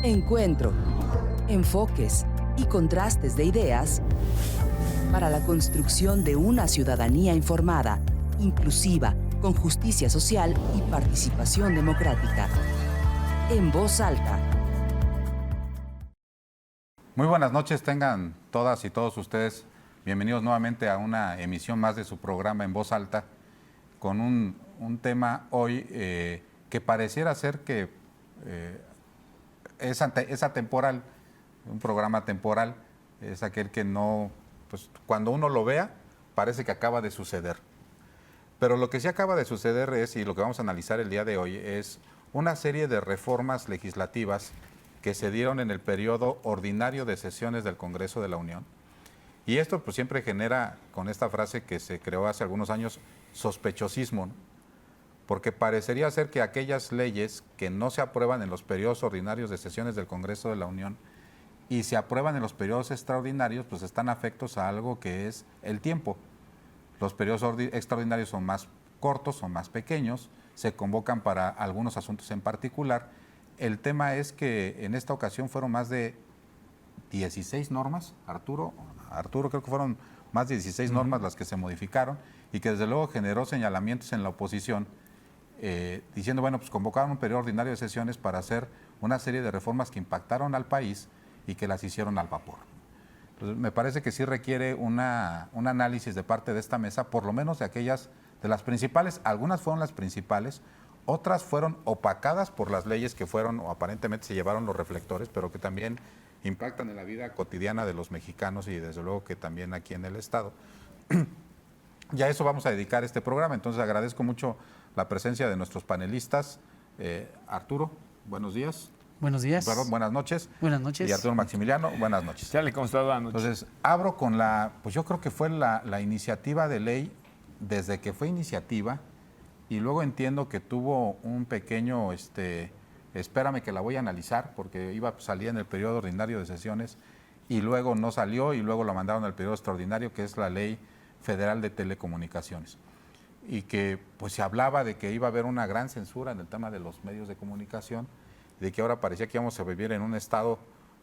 Encuentro, enfoques y contrastes de ideas para la construcción de una ciudadanía informada, inclusiva, con justicia social y participación democrática. En voz alta. Muy buenas noches, tengan todas y todos ustedes bienvenidos nuevamente a una emisión más de su programa En Voz Alta, con un tema hoy que pareciera ser que es atemporal, un programa temporal, es aquel que no, pues cuando uno lo vea, parece que acaba de suceder. Pero lo que sí acaba de suceder es, y lo que vamos a analizar el día de hoy, es una serie de reformas legislativas que se dieron en el periodo ordinario de sesiones del Congreso de la Unión. Y esto pues siempre genera, con esta frase que se creó hace algunos años, sospechosismo, ¿no? Porque parecería ser que aquellas leyes que no se aprueban en los periodos ordinarios de sesiones del Congreso de la Unión y se aprueban en los periodos extraordinarios, pues están afectos a algo que es el tiempo. Los periodos extraordinarios son más cortos, son más pequeños, se convocan para algunos asuntos en particular. El tema es que en esta ocasión fueron más de 16 normas, Arturo, creo que fueron más de 16 normas las que se modificaron y que desde luego generó señalamientos en la oposición, diciendo, bueno, pues convocaron un periodo ordinario de sesiones para hacer una serie de reformas que impactaron al país y que las hicieron al vapor. Entonces, me parece que sí requiere un análisis de parte de esta mesa, por lo menos de aquellas, de las principales. Algunas fueron las principales, otras fueron opacadas por las leyes que fueron, o aparentemente se llevaron los reflectores, pero que también impactan en la vida cotidiana de los mexicanos y desde luego que también aquí en el Estado. Y a eso vamos a dedicar este programa, entonces agradezco mucho la presencia de nuestros panelistas. Arturo, buenos días. Buenos días. Perdón, buenas noches. Buenas noches. Y Arturo Maximiliano, buenas noches. Charlie, ¿cómo estás? Buenas noches. Entonces, abro con pues yo creo que fue la iniciativa de ley, desde que fue iniciativa, y luego entiendo que tuvo un pequeño, espérame que la voy a analizar, porque iba a salir en el periodo ordinario de sesiones, y luego no salió, y luego la mandaron al periodo extraordinario, que es la Ley Federal de Telecomunicaciones. Y que pues se hablaba de que iba a haber una gran censura en el tema de los medios de comunicación, de que ahora parecía que íbamos a vivir en un estado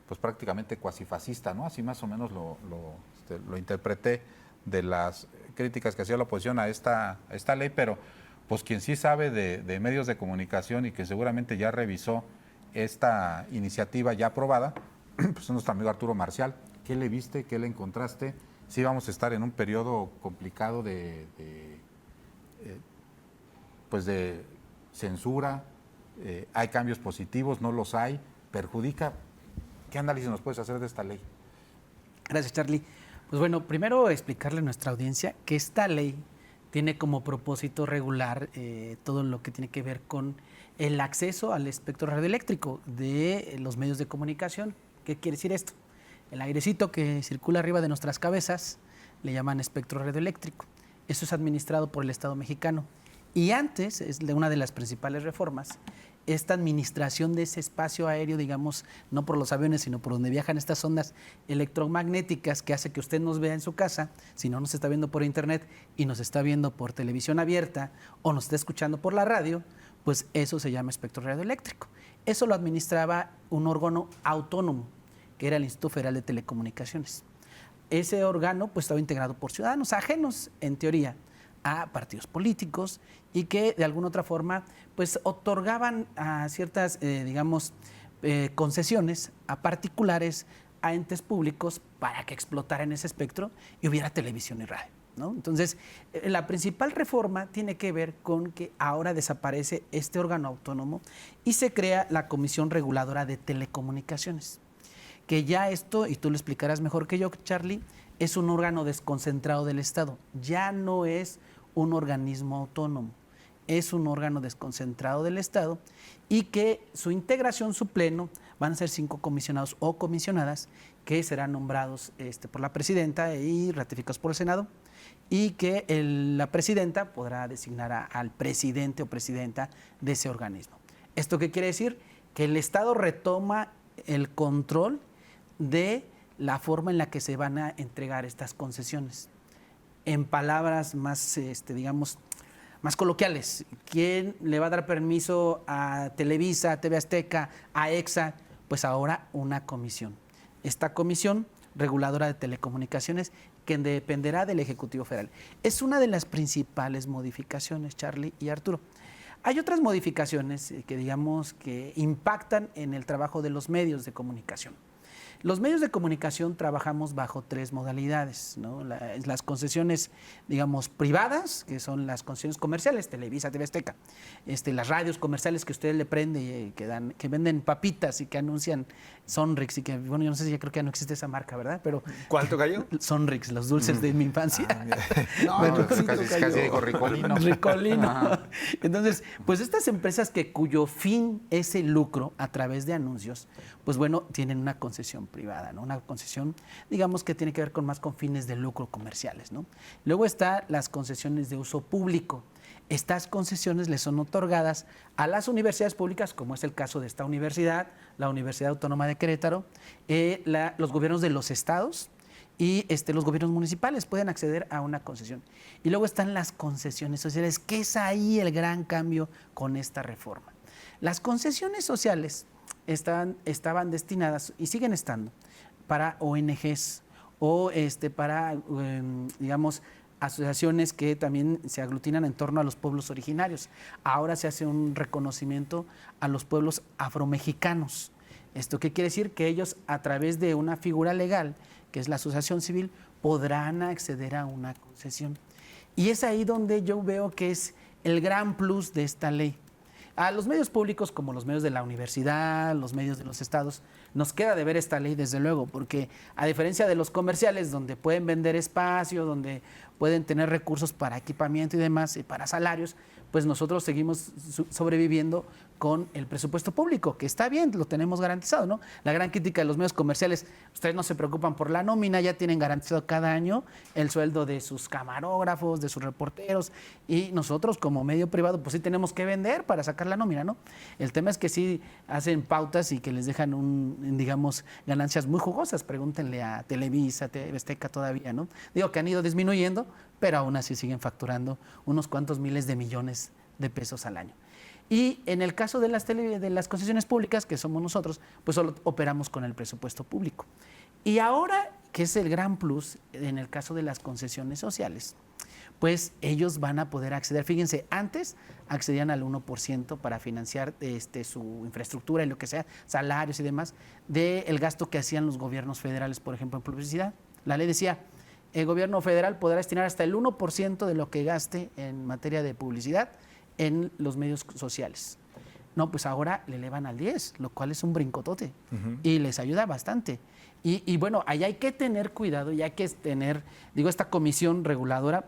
pues prácticamente cuasi fascista, ¿no? Así más o menos lo interpreté de las críticas que hacía la oposición a esta ley, pero pues quien sí sabe de medios de comunicación y que seguramente ya revisó esta iniciativa ya aprobada, pues es nuestro amigo Arturo Marcial. ¿Qué le viste? ¿Qué le encontraste? Sí vamos a estar en un periodo complicado de censura. Hay cambios positivos, no los hay, perjudica. ¿Qué análisis nos puedes hacer de esta ley? Gracias, Charlie. Pues bueno, primero explicarle a nuestra audiencia que esta ley tiene como propósito regular todo lo que tiene que ver con el acceso al espectro radioeléctrico de los medios de comunicación. ¿Qué quiere decir esto? El airecito que circula arriba de nuestras cabezas le llaman espectro radioeléctrico. Eso es administrado por el Estado mexicano. Y antes, es una de las principales reformas, esta administración de ese espacio aéreo, digamos, no por los aviones, sino por donde viajan estas ondas electromagnéticas que hace que usted nos vea en su casa, si no nos está viendo por internet y nos está viendo por televisión abierta o nos está escuchando por la radio, pues eso se llama espectro radioeléctrico. Eso lo administraba un órgano autónomo, que era el Instituto Federal de Telecomunicaciones. Ese órgano pues estaba integrado por ciudadanos ajenos, en teoría, a partidos políticos y que de alguna otra forma pues otorgaban a ciertas, concesiones a particulares, a entes públicos para que explotaran ese espectro y hubiera televisión y radio, ¿no? Entonces, la principal reforma tiene que ver con que ahora desaparece este órgano autónomo y se crea la Comisión Reguladora de Telecomunicaciones, que ya esto, y tú lo explicarás mejor que yo, Charlie, es un órgano desconcentrado del Estado, ya no es un organismo autónomo, es un órgano desconcentrado del Estado y que su integración, su pleno, van a ser 5 comisionados o comisionadas que serán nombrados por la presidenta y ratificados por el Senado, y que la presidenta podrá designar al presidente o presidenta de ese organismo. ¿Esto qué quiere decir? Que el Estado retoma el control de la forma en la que se van a entregar estas concesiones. En palabras más, más coloquiales, ¿quién le va a dar permiso a Televisa, a TV Azteca, a EXA pues ahora una comisión. Esta comisión reguladora de telecomunicaciones que dependerá del Ejecutivo Federal. Es una de las principales modificaciones, Charlie y Arturo. Hay otras modificaciones que digamos que impactan en el trabajo de los medios de comunicación. Los medios de comunicación trabajamos bajo 3 modalidades, ¿no? Las concesiones, digamos, privadas, que son las concesiones comerciales, Televisa, TV Azteca, las radios comerciales que usted le prende, que venden papitas y que anuncian Sonrix, y que, bueno, yo no sé si ya creo que ya no existe esa marca, ¿verdad? Pero ¿cuál, tocayo? Sonrix, los dulces de mi infancia. No, bueno, casi digo Ricolino. Ricolino. Entonces, pues estas empresas cuyo fin es el lucro a través de anuncios, pues bueno, tienen una concesión privada, ¿no? Una concesión, digamos, que tiene que ver con fines de lucro comerciales, ¿no? Luego están las concesiones de uso público. Estas concesiones les son otorgadas a las universidades públicas, como es el caso de esta universidad, la Universidad Autónoma de Querétaro, los gobiernos de los estados y los gobiernos municipales pueden acceder a una concesión. Y luego están las concesiones sociales, que es ahí el gran cambio con esta reforma. Las concesiones sociales estaban destinadas y siguen estando para ONGs o para, digamos, asociaciones que también se aglutinan en torno a los pueblos originarios. Ahora se hace un reconocimiento a los pueblos afromexicanos. ¿Esto qué quiere decir? Que ellos, a través de una figura legal, que es la asociación civil, podrán acceder a una concesión. Y es ahí donde yo veo que es el gran plus de esta ley. A los medios públicos, como los medios de la universidad, los medios de los estados, nos queda de ver esta ley, desde luego, porque a diferencia de los comerciales, donde pueden vender espacio, donde pueden tener recursos para equipamiento y demás, y para salarios, pues nosotros seguimos sobreviviendo con el presupuesto público, que está bien, lo tenemos garantizado, ¿no? La gran crítica de los medios comerciales, ustedes no se preocupan por la nómina, ya tienen garantizado cada año el sueldo de sus camarógrafos, de sus reporteros, y nosotros como medio privado, pues sí tenemos que vender para sacar la nómina, ¿no? El tema es que sí hacen pautas y que les dejan digamos, ganancias muy jugosas. Pregúntenle a Televisa, TV Azteca todavía, ¿no? Digo que han ido disminuyendo, pero aún así siguen facturando unos cuantos miles de millones de pesos al año. Y en el caso de las concesiones públicas, que somos nosotros, pues solo operamos con el presupuesto público. Y ahora, que es el gran plus, en el caso de las concesiones sociales, pues ellos van a poder acceder. Fíjense, antes accedían al 1% para financiar su infraestructura y lo que sea, salarios y demás, del gasto que hacían los gobiernos federales, por ejemplo, en publicidad. La ley decía, el gobierno federal podrá destinar hasta el 1% de lo que gaste en materia de publicidad en los medios sociales. No, pues ahora le elevan al 10, lo cual es un brincotote y les ayuda bastante. Y bueno, ahí hay que tener cuidado y hay que tener, esta comisión reguladora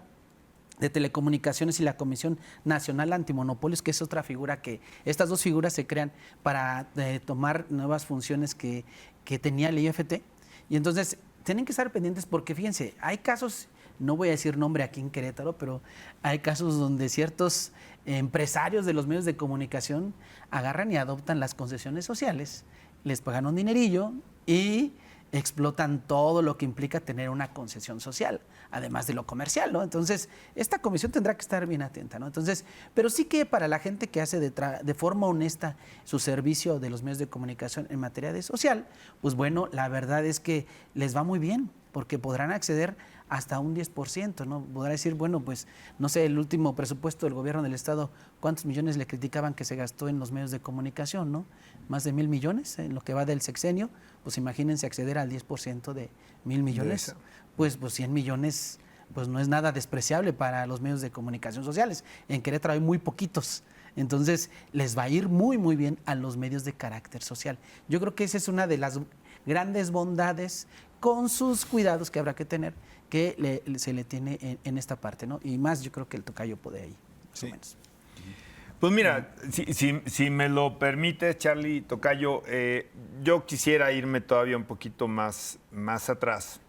de telecomunicaciones y la Comisión Nacional Antimonopolios, que es otra figura estas dos figuras se crean para tomar nuevas funciones que tenía el IFT. Y entonces tienen que estar pendientes porque fíjense, hay casos, no voy a decir nombre aquí en Querétaro, pero hay casos donde ciertos empresarios de los medios de comunicación agarran y adoptan las concesiones sociales, les pagan un dinerillo y explotan todo lo que implica tener una concesión social, además de lo comercial, ¿no? Entonces, esta comisión tendrá que estar bien atenta, ¿no? Entonces, pero sí que para la gente que hace de forma honesta su servicio de los medios de comunicación en materia de social, pues bueno, la verdad es que les va muy bien, porque podrán acceder hasta un 10%, ¿no? Podrá decir, bueno, pues, no sé, el último presupuesto del gobierno del Estado, ¿cuántos millones le criticaban que se gastó en los medios de comunicación, ¿no? Más de 1,000 millones en lo que va del sexenio. Pues imagínense acceder al 10% de 1,000 millones. Pues 100 millones, pues no es nada despreciable para los medios de comunicación sociales. En Querétaro hay muy poquitos. Entonces, les va a ir muy, muy bien a los medios de carácter social. Yo creo que esa es una de las grandes bondades, con sus cuidados que habrá que tener, que se le tiene en esta parte, ¿no? Y más yo creo que el tocayo puede ahí, más o menos. Pues mira, si me lo permite, Charlie, tocayo, yo quisiera irme todavía un poquito más atrás,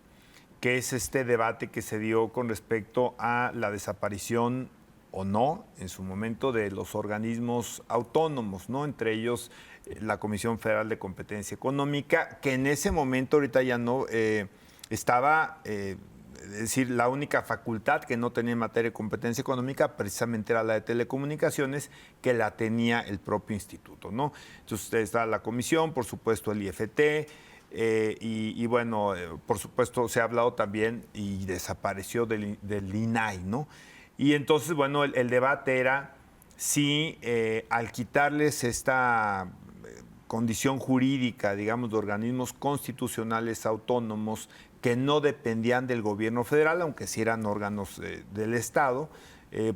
que es este debate que se dio con respecto a la desaparición o no, en su momento, de los organismos autónomos, ¿no? Entre ellos la Comisión Federal de Competencia Económica, que en ese momento, ahorita ya no, estaba Es decir, la única facultad que no tenía en materia de competencia económica precisamente era la de telecomunicaciones, que la tenía el propio instituto, ¿no? Entonces está la comisión, por supuesto el IFT, y bueno, por supuesto se ha hablado también y desapareció del INAI, ¿no? Y entonces, bueno, el debate era si al quitarles esta condición jurídica, digamos, de organismos constitucionales autónomos que no dependían del gobierno federal, aunque sí eran órganos del Estado,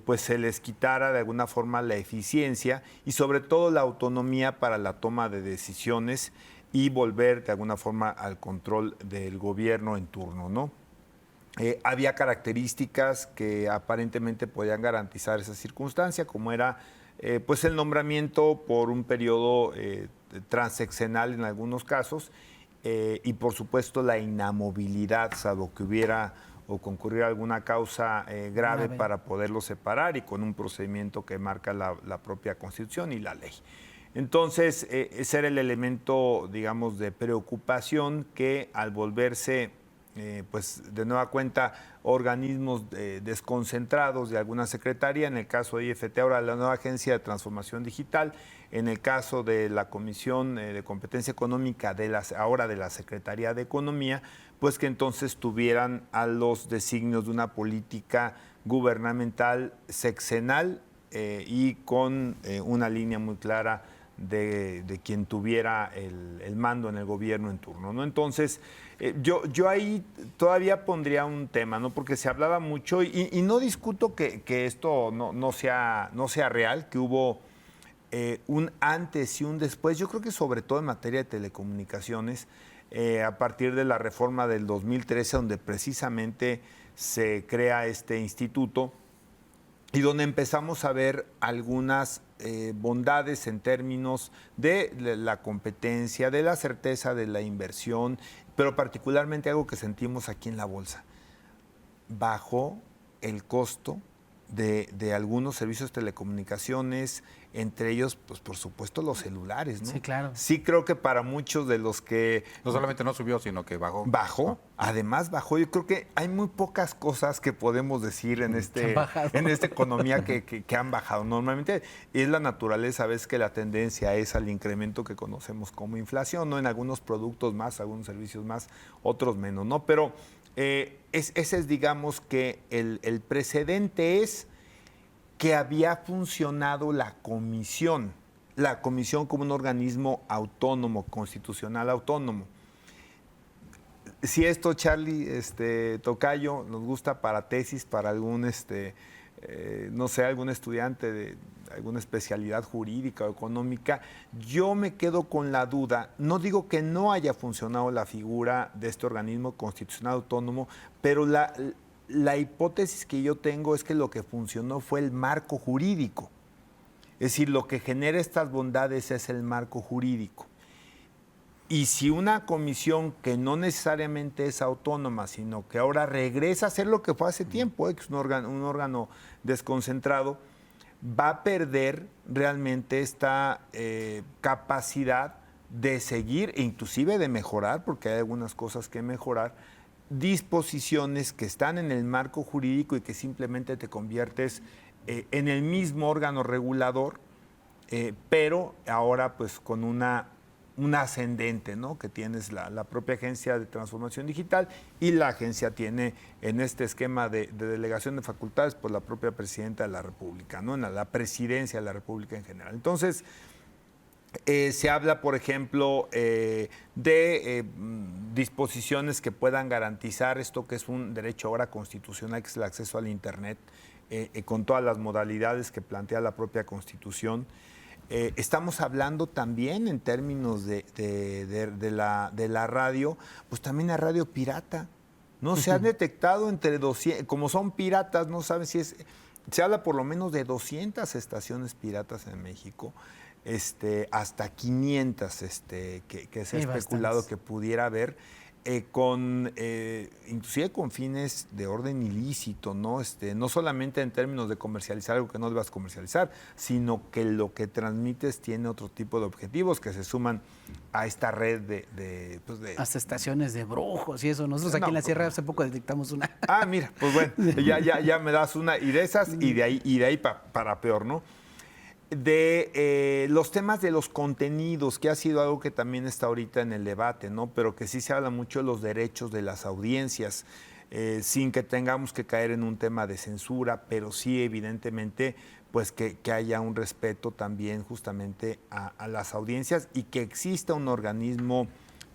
pues se les quitara de alguna forma la eficiencia y sobre todo la autonomía para la toma de decisiones y volver de alguna forma al control del gobierno en turno, ¿no? Había características que aparentemente podían garantizar esa circunstancia, como era pues el nombramiento por un periodo transeccional en algunos casos, y por supuesto la inamovilidad, salvo que hubiera o concurriera alguna causa grave para poderlo separar y con un procedimiento que marca la propia Constitución y la ley. Entonces, ese era el elemento, digamos, de preocupación que al volverse, pues de nueva cuenta, organismos desconcentrados de alguna secretaría, en el caso de IFT, ahora la nueva Agencia de Transformación Digital, en el caso de la Comisión de Competencia Económica, ahora de la Secretaría de Economía, pues que entonces tuvieran a los designios de una política gubernamental sexenal y con una línea muy clara de quien tuviera el mando en el gobierno en turno, ¿no? Entonces, yo ahí todavía pondría un tema, ¿no? Porque se hablaba mucho y no discuto que esto no sea real, que hubo un antes y un después. Yo creo que sobre todo en materia de telecomunicaciones, a partir de la reforma del 2013, donde precisamente se crea este instituto y donde empezamos a ver algunas bondades en términos de la competencia, de la certeza de la inversión, pero particularmente algo que sentimos aquí en la bolsa. Bajó el costo de algunos servicios de telecomunicaciones, entre ellos, pues por supuesto, los celulares, ¿no? Sí, claro. Sí creo que para muchos de los que... No solamente no subió, sino que bajó. Bajó, además bajó. Yo creo que hay muy pocas cosas que podemos decir en esta economía que han bajado. Normalmente es la naturaleza, ves que la tendencia es al incremento que conocemos como inflación, ¿no? En algunos productos más, algunos servicios más, otros menos, ¿no? Pero ese es, digamos, que el precedente es que había funcionado la comisión como un organismo autónomo, constitucional autónomo. Si esto, Charlie, tocayo, nos gusta para tesis, para algún, no sé, algún estudiante de alguna especialidad jurídica o económica, yo me quedo con la duda. No digo que no haya funcionado la figura de este organismo constitucional autónomo, pero la hipótesis que yo tengo es que lo que funcionó fue el marco jurídico. Es decir, lo que genera estas bondades es el marco jurídico. Y si una comisión que no necesariamente es autónoma, sino que ahora regresa a hacer lo que fue hace tiempo, que es un órgano desconcentrado, va a perder realmente esta capacidad de seguir e inclusive de mejorar, porque hay algunas cosas que mejorar, disposiciones que están en el marco jurídico y que simplemente te conviertes en el mismo órgano regulador, pero ahora pues con un ascendente, ¿no? Que tienes la propia Agencia de Transformación Digital y la agencia tiene en este esquema de delegación de facultades pues la propia Presidenta de la República, ¿no? En la Presidencia de la República en general. Entonces, se habla, por ejemplo, de disposiciones que puedan garantizar esto que es un derecho ahora constitucional, que es el acceso al Internet, con todas las modalidades que plantea la propia Constitución. Estamos hablando también en términos de la radio, pues también la radio pirata. No se han detectado entre 200, como son piratas, no saben si es... Se habla por lo menos de 200 estaciones piratas en México, hasta 500 que se ha especulado que pudiera haber. inclusive con fines de orden ilícito, ¿no? No solamente en términos de comercializar algo que no debas comercializar, sino que lo que transmites tiene otro tipo de objetivos que se suman a esta red de hasta estaciones de brujos y eso. Nosotros aquí en la sierra hace poco detectamos una. Ah, mira, pues bueno, ya me das una, y de esas, y de ahí para peor, ¿no? De los temas de los contenidos, que ha sido algo que también está ahorita en el debate, ¿no? Pero que sí se habla mucho de los derechos de las audiencias, sin que tengamos que caer en un tema de censura, pero sí evidentemente pues que haya un respeto también justamente a las audiencias y que exista un organismo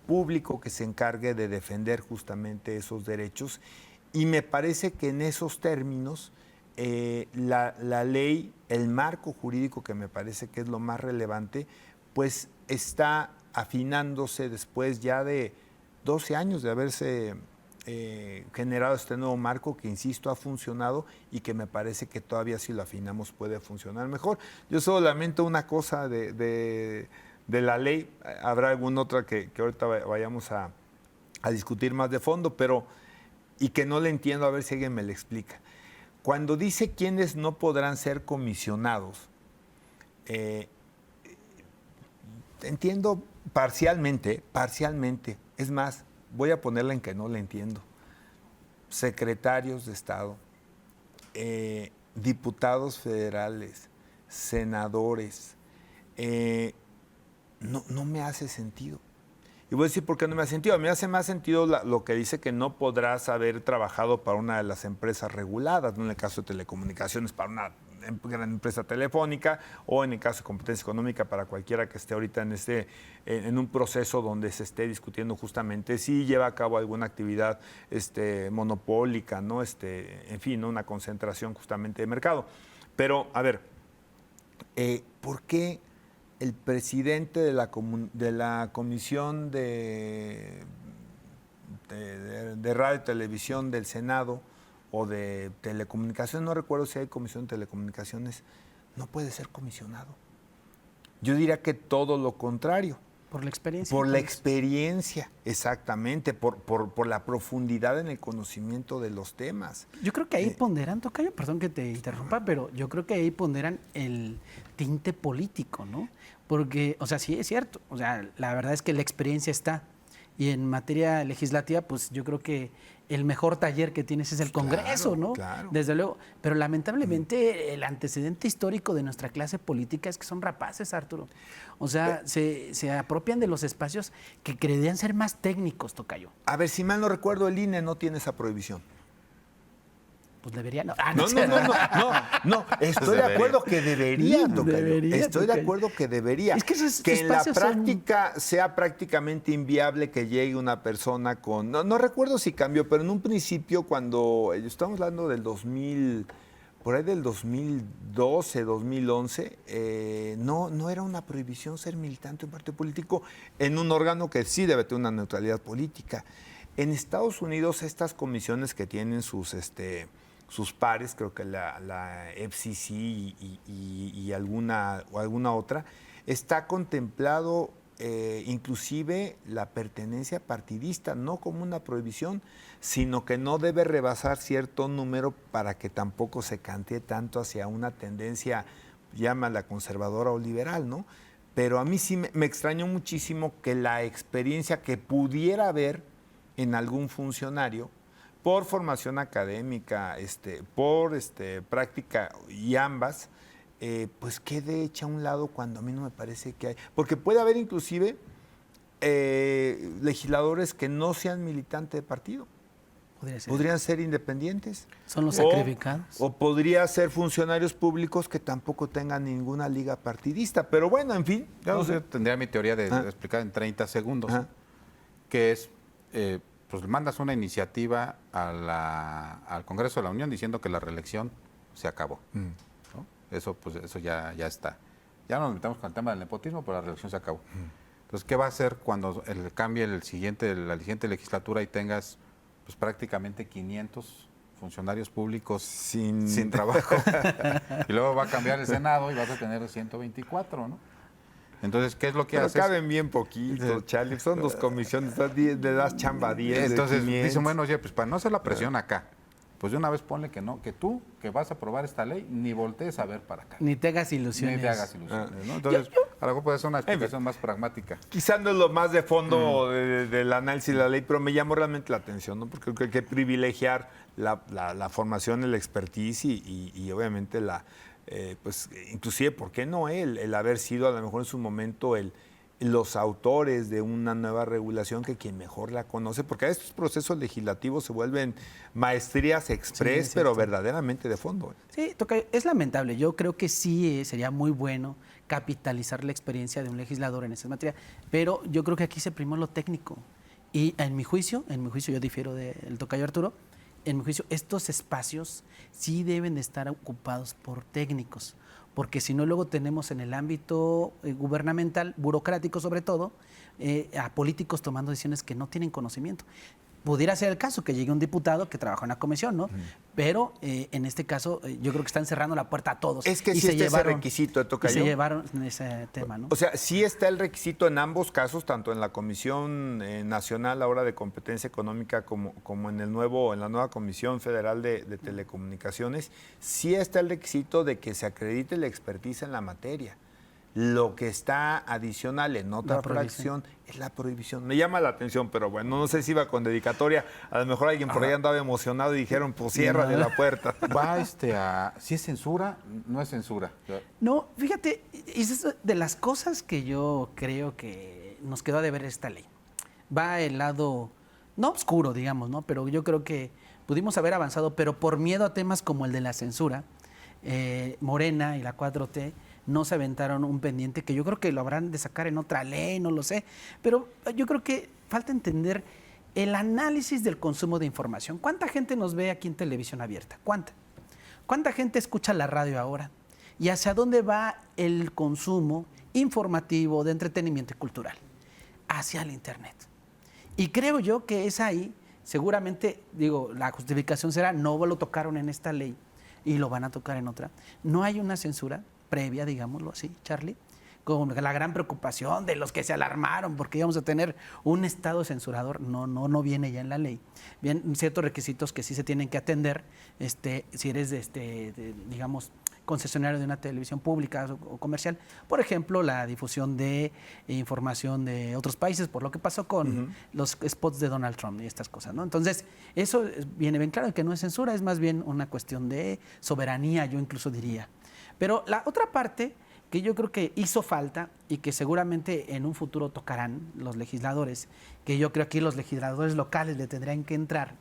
público que se encargue de defender justamente esos derechos. Y me parece que en esos términos la ley, el marco jurídico, que me parece que es lo más relevante, pues está afinándose después ya de 12 años de haberse generado este nuevo marco que, insisto, ha funcionado y que me parece que todavía, si lo afinamos, puede funcionar mejor. Yo solo lamento una cosa de la ley, habrá alguna otra que ahorita vayamos a discutir más de fondo, pero y que no le entiendo, a ver si alguien me lo explica. Cuando dice quiénes no podrán ser comisionados, entiendo parcialmente, es más, voy a ponerla en que no la entiendo. Secretarios de Estado, diputados federales, senadores, no me hace sentido. Y voy a decir por qué no me hace sentido. A mí me hace más sentido lo que dice que no podrás haber trabajado para una de las empresas reguladas, ¿no? En el caso de telecomunicaciones, para una gran empresa telefónica, o en el caso de competencia económica para cualquiera que esté ahorita en un proceso donde se esté discutiendo justamente si lleva a cabo alguna actividad monopólica, ¿no? En fin, ¿no? Una concentración justamente de mercado. Pero, a ver, ¿por qué el presidente de la Comisión de Radio y Televisión del Senado o de Telecomunicaciones, no recuerdo si hay comisión de telecomunicaciones, no puede ser comisionado? Yo diría que todo lo contrario. Por la experiencia. Por la experiencia, exactamente, por la profundidad en el conocimiento de los temas. Yo creo que ahí ponderan, Tocayo, perdón que te interrumpa, pero yo creo que ahí ponderan el tinte político, ¿no? Porque, o sea, sí es cierto, o sea, la verdad es que la experiencia está. Y en materia legislativa, pues yo creo que el mejor taller que tienes es el Congreso, ¿no? Claro. Desde luego. Pero lamentablemente el antecedente histórico de nuestra clase política es que son rapaces, Arturo. O sea, se apropian de los espacios que creían ser más técnicos, Tocayo. A ver, si mal no recuerdo, el INE no tiene esa prohibición. Pues debería, no. No, estoy de acuerdo que debería, Tocayo. Estoy de Tocayo. acuerdo que debería. Es que esos que en la espacios práctica sea prácticamente inviable que llegue una persona con... No recuerdo si cambió, pero en un principio, cuando estamos hablando del 2000, por ahí del 2012, 2011, no era una prohibición ser militante de un partido político en un órgano que sí debe tener una neutralidad política. En Estados Unidos, estas comisiones que tienen sus pares, creo que la FCC y alguna otra, está contemplado inclusive la pertenencia partidista, no como una prohibición, sino que no debe rebasar cierto número para que tampoco se cantee tanto hacia una tendencia, llámala conservadora o liberal, ¿no? Pero a mí sí me extrañó muchísimo que la experiencia que pudiera haber en algún funcionario, por formación académica, por práctica y ambas, pues quede hecha a un lado cuando a mí no me parece que hay. Porque puede haber inclusive legisladores que no sean militantes de partido. Podrían ser independientes. Son los sacrificados. O podría ser funcionarios públicos que tampoco tengan ninguna liga partidista. Pero bueno, en fin. Yo tendría mi teoría de explicar en 30 segundos, que es... pues mandas una iniciativa al Congreso de la Unión diciendo que la reelección se acabó. ¿No? Eso ya está. Ya no nos metemos con el tema del nepotismo, pero la reelección se acabó. Entonces, ¿qué va a hacer cuando cambie la siguiente legislatura y tengas pues prácticamente 500 funcionarios públicos sin trabajo? Y luego va a cambiar el Senado y vas a tener 124, ¿no? Entonces, ¿qué es lo que Pero haces? caben bien poquito, Charlie. Son 2 comisiones, le das chamba a 10. Entonces dicen, bueno, oye, pues para no hacer la presión acá, pues de una vez ponle que no, que tú, que vas a aprobar esta ley, ni voltees a ver para acá. Ni te hagas ilusiones. Ni te hagas ilusiones, ¿no? Entonces, a lo mejor puede ser una explicación más pragmática. Quizás no es lo más de fondo del análisis de la ley, pero me llamó realmente la atención, ¿no? Porque creo que hay que privilegiar la formación, el expertise y obviamente pues inclusive, ¿por qué no el haber sido a lo mejor en su momento los autores de una nueva regulación que quien mejor la conoce? Porque estos procesos legislativos se vuelven maestrías express, pero verdaderamente de fondo. Sí, es lamentable. Yo creo que sí sería muy bueno capitalizar la experiencia de un legislador en esa materia, pero yo creo que aquí se primó lo técnico. Y en mi juicio yo difiero del tocayo Arturo, en mi juicio estos espacios sí deben de estar ocupados por técnicos, porque si no luego tenemos en el ámbito gubernamental, burocrático sobre todo, a políticos tomando decisiones que no tienen conocimiento. Pudiera ser el caso que llegue un diputado que trabaja en la comisión, ¿no? Pero en este caso yo creo que están cerrando la puerta a todos. Es que sí está ese requisito de tocayo. Y se llevaron ese tema, ¿no? O sea, sí está el requisito en ambos casos, tanto en la Comisión Nacional ahora de Competencia Económica como en la nueva Comisión Federal de Telecomunicaciones, sí está el requisito de que se acredite la expertise en la materia. Lo que está adicional en otra fracción es la prohibición. Me llama la atención, pero bueno, no sé si iba con dedicatoria. A lo mejor alguien por ahí andaba emocionado y dijeron, pues ciérrale la puerta. Va si es censura, no es censura. No, fíjate, es de las cosas que yo creo que nos quedó de ver esta ley. Va el lado, no oscuro, digamos, ¿no? Pero yo creo que pudimos haber avanzado, pero por miedo a temas como el de la censura, Morena y la 4T no se aventaron un pendiente que yo creo que lo habrán de sacar en otra ley, no lo sé, pero yo creo que falta entender el análisis del consumo de información. ¿Cuánta gente nos ve aquí en televisión abierta? ¿Cuánta gente escucha la radio ahora? ¿Y hacia dónde va el consumo informativo, de entretenimiento y cultural? Hacia el Internet. Y creo yo que es ahí, seguramente, la justificación será, no lo tocaron en esta ley y lo van a tocar en otra. No hay una censura previa, digámoslo así, Charlie, con la gran preocupación de los que se alarmaron porque íbamos a tener un Estado censurador. No viene ya en la ley. Bien, ciertos requisitos que sí se tienen que atender, si eres, digamos, concesionario de una televisión pública o comercial, por ejemplo, la difusión de información de otros países, por lo que pasó con los spots de Donald Trump y estas cosas, ¿no? Entonces, eso viene bien claro, que no es censura, es más bien una cuestión de soberanía, yo incluso diría. Pero la otra parte que yo creo que hizo falta y que seguramente en un futuro tocarán los legisladores, que yo creo que los legisladores locales le tendrían que entrar,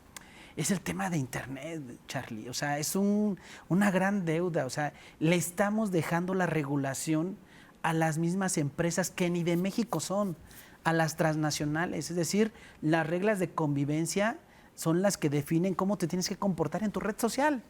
es el tema de Internet, Charlie. O sea, es una gran deuda. O sea, le estamos dejando la regulación a las mismas empresas que ni de México son, a las transnacionales. Es decir, las reglas de convivencia son las que definen cómo te tienes que comportar en tu red social.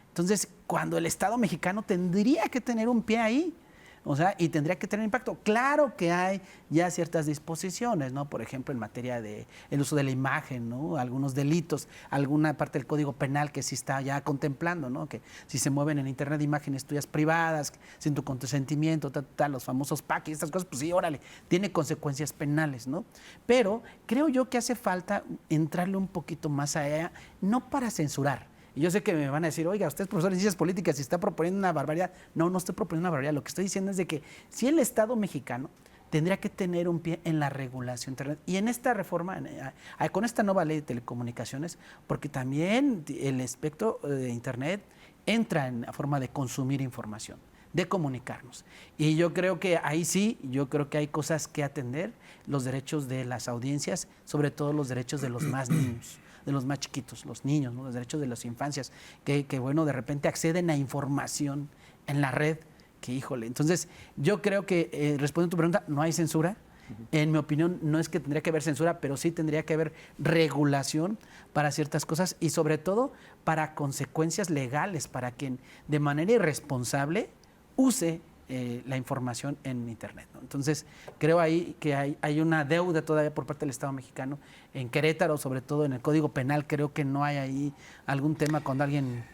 Entonces, cuando el Estado mexicano tendría que tener un pie ahí, o sea, y tendría que tener impacto. Claro que hay ya ciertas disposiciones, ¿no? Por ejemplo, en materia de el uso de la imagen, ¿no? Algunos delitos, alguna parte del Código Penal que sí está ya contemplando, ¿no? Que si se mueven en Internet imágenes tuyas privadas, sin tu consentimiento, los famosos PAC y estas cosas, pues sí, órale, tiene consecuencias penales, ¿no? Pero creo yo que hace falta entrarle un poquito más allá, no para censurar. Y yo sé que me van a decir, oiga, usted es profesor de ciencias políticas y está proponiendo una barbaridad. No estoy proponiendo una barbaridad. Lo que estoy diciendo es de que si el Estado mexicano tendría que tener un pie en la regulación de Internet. Y en esta reforma, con esta nueva ley de telecomunicaciones, porque también el espectro de Internet entra en la forma de consumir información, de comunicarnos. Y yo creo que ahí sí, yo creo que hay cosas que atender, los derechos de las audiencias, sobre todo los derechos de los más niños, de los más chiquitos, los niños, ¿no? Los derechos de las infancias, que bueno, de repente acceden a información en la red, que híjole. Entonces, yo creo que, respondiendo a tu pregunta, no hay censura. En mi opinión, no es que tendría que haber censura, pero sí tendría que haber regulación para ciertas cosas y sobre todo para consecuencias legales, para quien de manera irresponsable use la información en Internet, ¿no? Entonces, creo ahí que hay una deuda todavía por parte del Estado mexicano. En Querétaro, sobre todo en el Código Penal, creo que no hay ahí algún tema cuando alguien...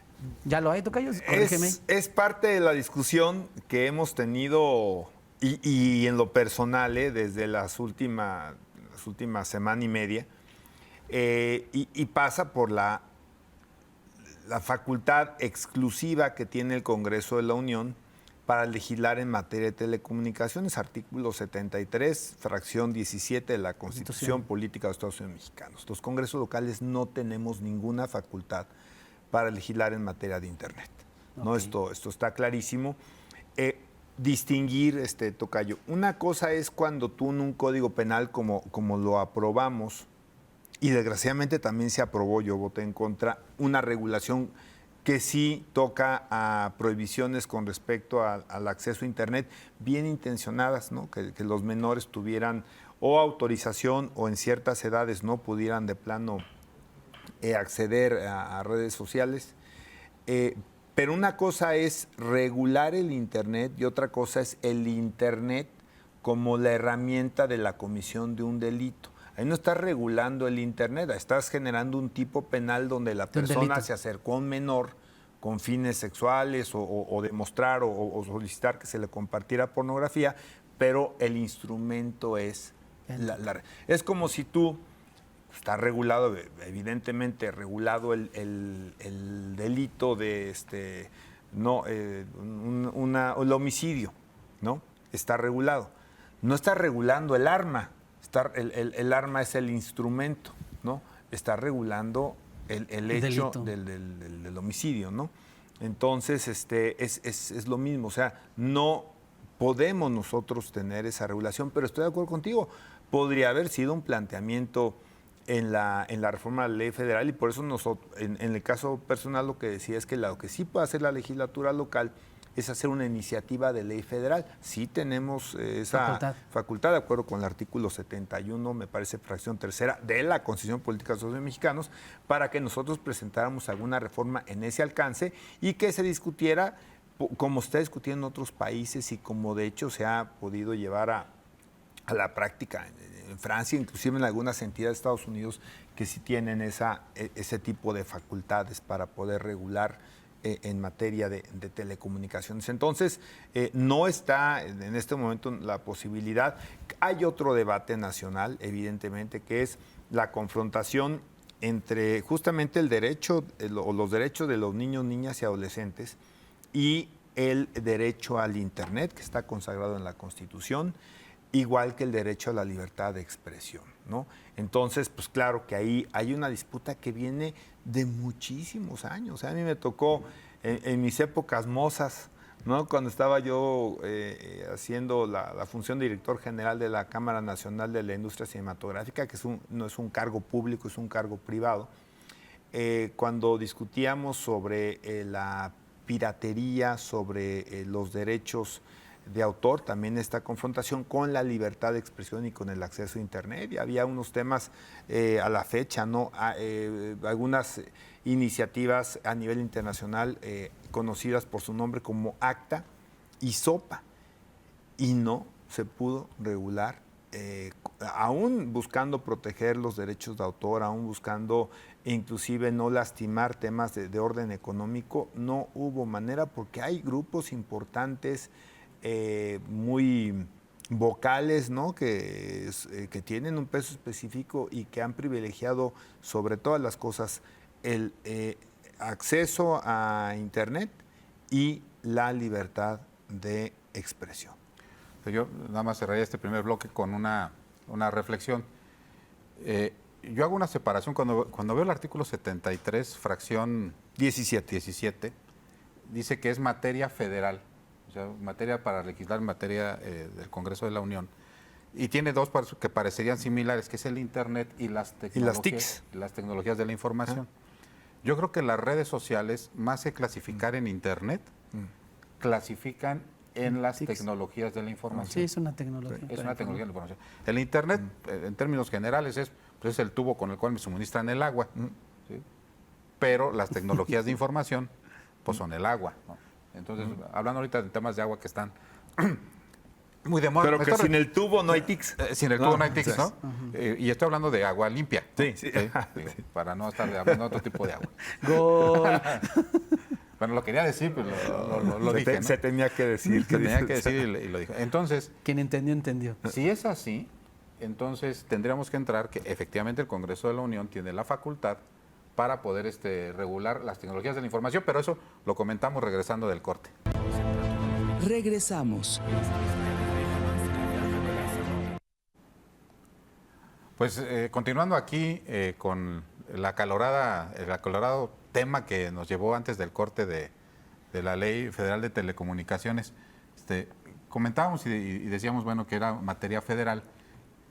¿Ya lo hay, tocayo? Corrígeme. Es parte de la discusión que hemos tenido y en lo personal, desde las últimas semana y media, y pasa por la facultad exclusiva que tiene el Congreso de la Unión para legislar en materia de telecomunicaciones, artículo 73, fracción 17 de la Constitución Política de los Estados Unidos Mexicanos. Los congresos locales no tenemos ninguna facultad para legislar en materia de Internet. ¿No? Ok. Esto está clarísimo. Distinguir, tocayo, una cosa es cuando tú en un código penal como lo aprobamos, y desgraciadamente también se aprobó, yo voté en contra, una regulación que sí toca a prohibiciones con respecto al acceso a Internet, bien intencionadas, ¿no? Que los menores tuvieran o autorización o en ciertas edades no pudieran de plano acceder a redes sociales. Pero una cosa es regular el Internet y otra cosa es el Internet como la herramienta de la comisión de un delito. Ahí no estás regulando el Internet, estás generando un tipo penal donde la persona se acercó a un menor con fines sexuales o demostrar o solicitar que se le compartiera pornografía, pero el instrumento es es como si tú, está regulado, evidentemente regulado el delito de el homicidio, ¿no? Está regulado. No está regulando el arma. El arma es el instrumento, ¿no? Está regulando el hecho del homicidio, ¿no? Entonces, es lo mismo. O sea, no podemos nosotros tener esa regulación, pero estoy de acuerdo contigo. Podría haber sido un planteamiento en la reforma de la ley federal y por eso nosotros, en el caso personal, lo que decía es que lo que sí puede hacer la legislatura local es hacer una iniciativa de ley federal. Sí tenemos esa facultad, de acuerdo con el artículo 71, me parece, fracción tercera, de la Constitución Política de los Estados Unidos Mexicanos, para que nosotros presentáramos alguna reforma en ese alcance y que se discutiera como está discutiendo en otros países y como de hecho se ha podido llevar a la práctica en Francia, inclusive en algunas entidades de Estados Unidos que sí tienen ese tipo de facultades para poder regular en materia de telecomunicaciones. Entonces, no está en este momento la posibilidad. Hay otro debate nacional, evidentemente, que es la confrontación entre justamente el derecho o los derechos de los niños, niñas y adolescentes y el derecho al Internet, que está consagrado en la Constitución, igual que el derecho a la libertad de expresión, ¿no? Entonces, pues claro que ahí hay una disputa que viene de muchísimos años. A mí me tocó en mis épocas mozas, ¿no? Cuando estaba yo haciendo la función de director general de la Cámara Nacional de la Industria Cinematográfica, que no es un cargo público, es un cargo privado, cuando discutíamos sobre la piratería, sobre los derechos de autor, también esta confrontación con la libertad de expresión y con el acceso a Internet. Y había unos temas a la fecha, ¿no? Algunas iniciativas a nivel internacional conocidas por su nombre como ACTA y SOPA, y no se pudo regular, aún buscando proteger los derechos de autor, aún buscando inclusive no lastimar temas de orden económico, no hubo manera porque hay grupos importantes muy vocales, ¿no? que tienen un peso específico y que han privilegiado sobre todas las cosas el acceso a Internet y la libertad de expresión. Yo nada más cerraría este primer bloque con una reflexión. Yo hago una separación cuando veo el artículo 73, fracción 17, dice que es materia federal. O sea, materia para legislar en materia del Congreso de la Unión. Y tiene dos que parecerían similares, que es el Internet y las tecnologías, las tecnologías de la información. Yo creo que las redes sociales, más que clasificar en Internet, clasifican en las tecnologías de la información. Sí, es una tecnología. Es una tecnología de la información. El Internet, en términos generales, es el tubo con el cual me suministran el agua. ¿Sí? Pero las tecnologías de información, pues son el agua, ¿no? Entonces, hablando ahorita de temas de agua que están muy de moda. Pero que sin el tubo no hay tics. Sin el tubo no hay tics, ¿no? Y estoy hablando de agua limpia. Sí, sí. Digo, para no estar hablando de otro tipo de agua. Gol. Bueno, lo quería decir, pero lo dije, ¿no? Se tenía que decir. Se tenía que decir y lo dijo. Entonces, Quien entendió, entendió. si es así, entonces tendríamos que entrar que efectivamente el Congreso de la Unión tiene la facultad para poder regular las tecnologías de la información, pero eso lo comentamos regresando del corte. Regresamos. Pues continuando aquí con el acalorado tema que nos llevó antes del corte de la Ley Federal de Telecomunicaciones, comentábamos y decíamos, bueno, que era materia federal,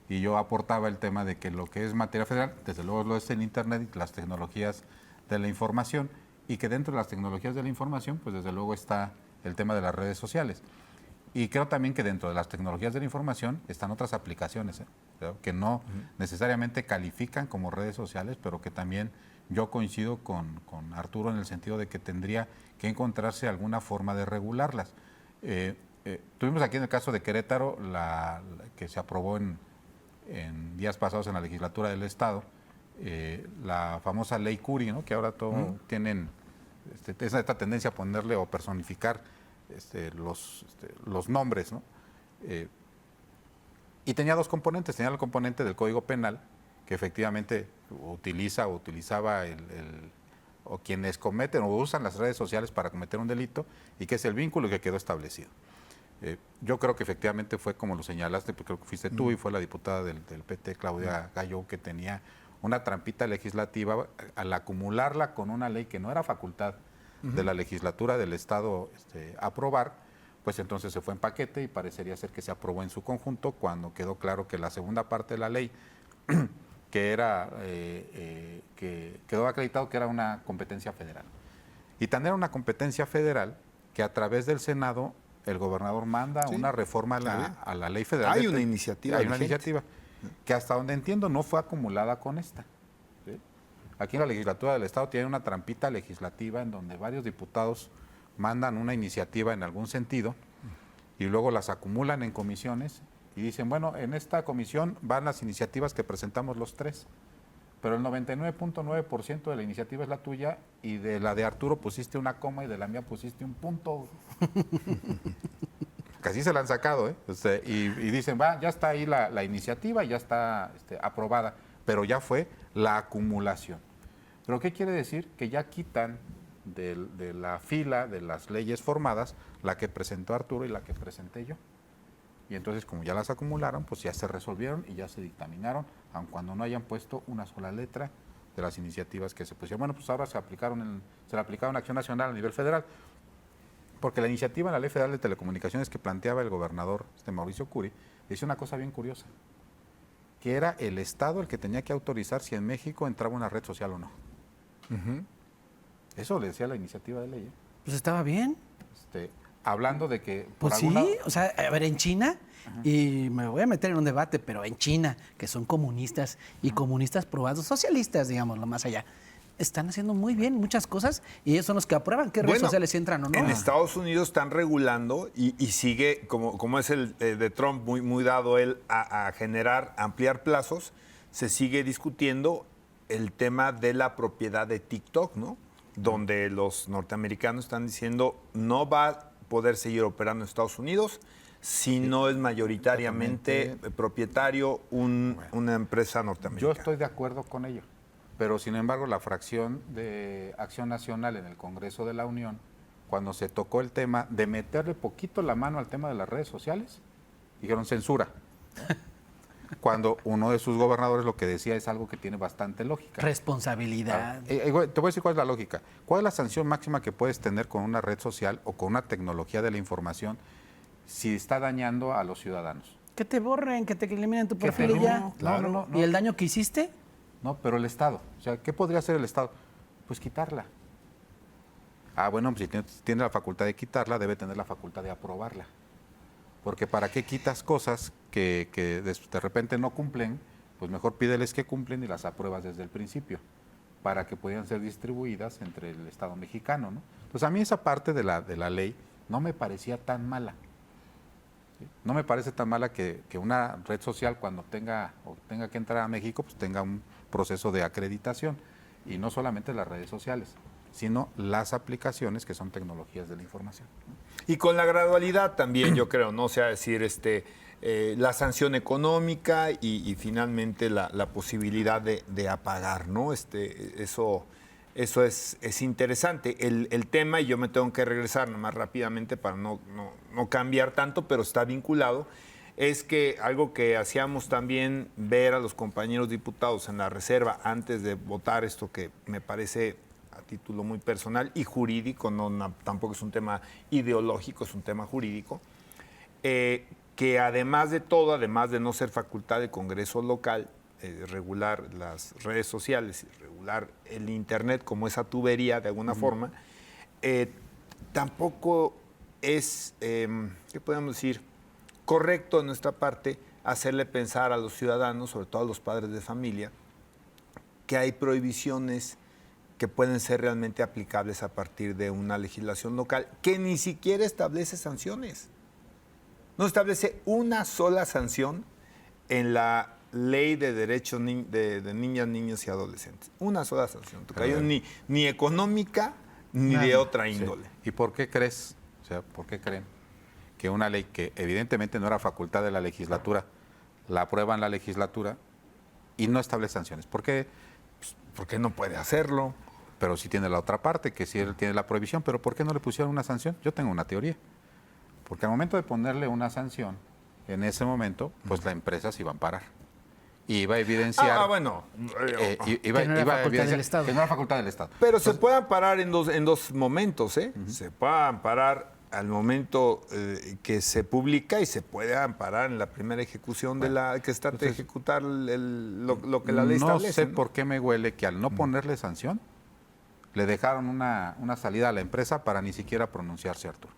y yo aportaba el tema de que lo que es materia federal, desde luego lo es el Internet y las tecnologías de la información, y que dentro de las tecnologías de la información, pues desde luego está el tema de las redes sociales. Y creo también que dentro de las tecnologías de la información están otras aplicaciones, que no necesariamente califican como redes sociales, pero que también yo coincido con Arturo en el sentido de que tendría que encontrarse alguna forma de regularlas. Tuvimos aquí en el caso de Querétaro, que se aprobó en días pasados en la legislatura del Estado, la famosa ley Curi, ¿no? Que ahora todo tienen esta tendencia a ponerle o personificar los nombres, ¿no? Y tenía dos componentes. Tenía el componente del Código Penal, que efectivamente utilizaba o quienes cometen o usan las redes sociales para cometer un delito, y que es el vínculo que quedó establecido. Yo creo que efectivamente fue como lo señalaste, porque creo que fuiste tú y fue la diputada del PT, Claudia Gallo, que tenía una trampita legislativa al acumularla con una ley que no era facultad de la legislatura del Estado aprobar, pues entonces se fue en paquete y parecería ser que se aprobó en su conjunto, cuando quedó claro que la segunda parte de la ley, que quedó acreditado que era una competencia federal. Y tan era una competencia federal que a través del Senado el gobernador manda una reforma a la ley federal. Hay una iniciativa. Hay una iniciativa que hasta donde entiendo no fue acumulada con esta. ¿Sí? Aquí en la legislatura del Estado tiene una trampita legislativa en donde varios diputados mandan una iniciativa en algún sentido y luego las acumulan en comisiones y dicen, bueno, en esta comisión van las iniciativas que presentamos los tres, pero el 99.9% de la iniciativa es la tuya, y de la de Arturo pusiste una coma y de la mía pusiste un punto. Casi se la han sacado, ¿eh? Y dicen, ya está ahí la iniciativa, ya está aprobada, pero ya fue la acumulación. ¿Pero qué quiere decir? Que ya quitan de la fila de las leyes formadas la que presentó Arturo y la que presenté yo. Y entonces, como ya las acumularon, pues ya se resolvieron y ya se dictaminaron, aun cuando no hayan puesto una sola letra de las iniciativas que se pusieron. Bueno, pues ahora se le aplicaron Acción Nacional a nivel federal, porque la iniciativa en la Ley Federal de Telecomunicaciones que planteaba el gobernador Mauricio Curi decía una cosa bien curiosa, que era el Estado el que tenía que autorizar si en México entraba una red social o no. Eso le decía la iniciativa de ley. Pues estaba bien. Hablando de que... Pues sí, o sea, a ver, en China, y me voy a meter en un debate, pero en China, que son comunistas y comunistas probados, socialistas, digámoslo más allá, están haciendo muy bien muchas cosas y ellos son los que aprueban qué redes sociales entran o no. En Estados Unidos están regulando y sigue, como es el de Trump, muy dado él a ampliar plazos, se sigue discutiendo el tema de la propiedad de TikTok, ¿no? Donde los norteamericanos están diciendo no va a poder seguir operando en Estados Unidos si no es mayoritariamente propietario una empresa norteamericana. Yo estoy de acuerdo con ello, pero sin embargo la fracción de Acción Nacional en el Congreso de la Unión, cuando se tocó el tema de meterle poquito la mano al tema de las redes sociales, dijeron censura. Cuando uno de sus gobernadores lo que decía es algo que tiene bastante lógica. Responsabilidad. Te voy a decir cuál es la lógica. ¿Cuál es la sanción máxima que puedes tener con una red social o con una tecnología de la información si está dañando a los ciudadanos? Que te borren, que te eliminen tu perfil y ya. No. ¿Y el daño que hiciste? No, pero el Estado. O sea, ¿qué podría hacer el Estado? Pues quitarla. Bueno, pues si tiene la facultad de quitarla, debe tener la facultad de aprobarla. Porque ¿para qué quitas cosas que de repente no cumplen? Pues mejor pídeles que cumplen y las apruebas desde el principio, para que puedan ser distribuidas entre el Estado mexicano, ¿no? Entonces a mí esa parte de la ley no me parecía tan mala. ¿Sí? No me parece tan mala que una red social cuando tenga que entrar a México, pues tenga un proceso de acreditación, y no solamente las redes sociales. sino las aplicaciones que son tecnologías de la información. Y con la gradualidad también, yo creo, ¿no? O sea, decir, la sanción económica y finalmente la posibilidad de apagar, ¿no? Eso es interesante. El tema, y yo me tengo que regresar más rápidamente para no cambiar tanto, pero está vinculado, es que algo que hacíamos también ver a los compañeros diputados en la reserva antes de votar esto, que me parece a título muy personal y jurídico, tampoco es un tema ideológico, es un tema jurídico, que además de todo, además de no ser facultad del Congreso local, regular las redes sociales y regular el Internet como esa tubería de alguna forma, tampoco es, ¿qué podemos decir?, correcto de nuestra parte hacerle pensar a los ciudadanos, sobre todo a los padres de familia, que hay prohibiciones que pueden ser realmente aplicables a partir de una legislación local que ni siquiera establece sanciones. No establece una sola sanción en la ley de derechos de niñas, niños y adolescentes. Una sola sanción. Ni económica ni de otra índole. Sí. ¿Y por qué crees, o sea, por qué creen que una ley que evidentemente no era facultad de la legislatura, la aprueban la legislatura y no establece sanciones? ¿Por qué? Pues, porque no puede hacerlo. Pero sí tiene la otra parte, que sí él tiene la prohibición. ¿Pero por qué no le pusieron una sanción? Yo tengo una teoría. Porque al momento de ponerle una sanción, en ese momento, pues la empresa se iba a amparar. Y iba a evidenciar... bueno. Que no era facultad del Estado. Que no era facultad del Estado. Pero se puede amparar en dos momentos, ¿eh? Se puede amparar al momento que se publica y se puede amparar en la primera ejecución de la que está de ejecutar lo que la ley establece. No sé por qué me huele que al no ponerle sanción, le dejaron una salida a la empresa para ni siquiera pronunciarse, Arturo.